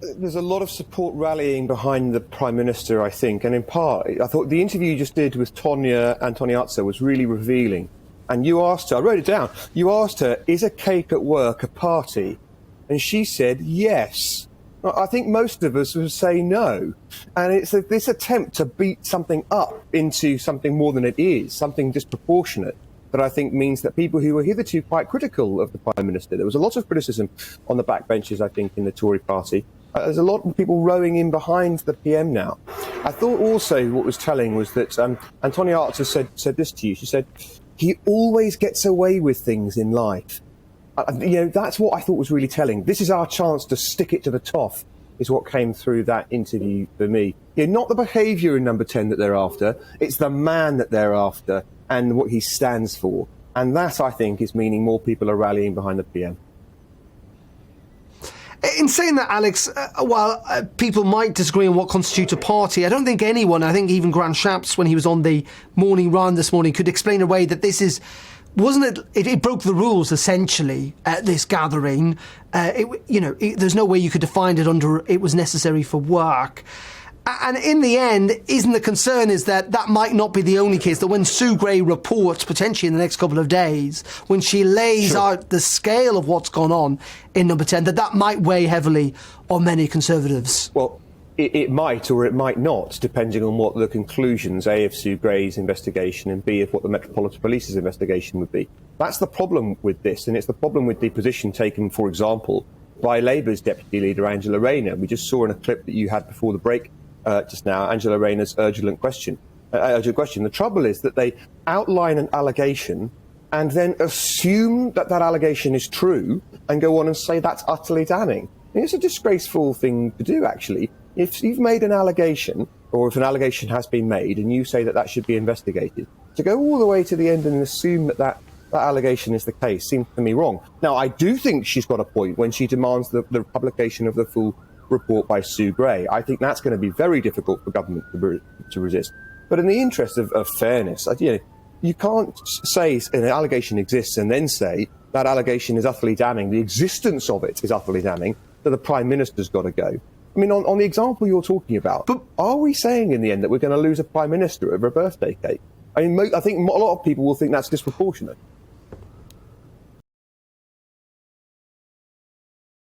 There's a lot of support rallying behind the Prime Minister, I think, and in part, I thought the interview you just did with Tonia Antoniazzi was really revealing. And you asked her, I wrote it down, you asked her, is a cake at work a party? And she said yes. I think most of us would say no. And it's this attempt to beat something up into something more than it is, something disproportionate, that I think means that people who were hitherto quite critical of the Prime Minister, there was a lot of criticism on the backbenches, I think, in the Tory party. There's a lot of people rowing in behind the PM now. I thought also what was telling was that Antoniazzi said this to you. She said, he always gets away with things in life. That's what I thought was really telling. This is our chance to stick it to the toff, is what came through that interview for me. Not the behaviour in Number 10 that they're after, it's the man that they're after and what he stands for. And that, I think, is meaning more people are rallying behind the PM. In saying that, Alex, while people might disagree on what constitutes a party, I don't think anyone, I think even Grant Shapps, when he was on the morning round this morning, could explain away that this is, wasn't it, it broke the rules, essentially, at this gathering. There's no way you could define it under it was necessary for work. And in the end, isn't the concern is that might not be the only case, that when Sue Gray reports, potentially in the next couple of days, when she lays out the scale of what's gone on in Number 10, that might weigh heavily on many Conservatives? Well, it might or it might not, depending on what the conclusions, A, of Sue Gray's investigation, and B, of what the Metropolitan Police's investigation would be. That's the problem with this, and it's the problem with the position taken, for example, by Labour's Deputy Leader, Angela Rayner. We just saw in a clip that you had before the break just now, Angela Rayner's urgent question. The trouble is that they outline an allegation and then assume that allegation is true and go on and say that's utterly damning. It's a disgraceful thing to do, actually. If you've made an allegation, or if an allegation has been made, and you say that should be investigated, to go all the way to the end and assume that allegation is the case seems to me wrong. Now, I do think she's got a point when she demands the publication of the full report by Sue Gray. I think that's going to be very difficult for government to resist. But in the interest of fairness, you can't say an allegation exists and then say that allegation is utterly damning. The existence of it is utterly damning, that the Prime Minister's got to go. I mean, on the example you're talking about, but are we saying in the end that we're going to lose a Prime Minister over a birthday cake? I mean, I think a lot of people will think that's disproportionate.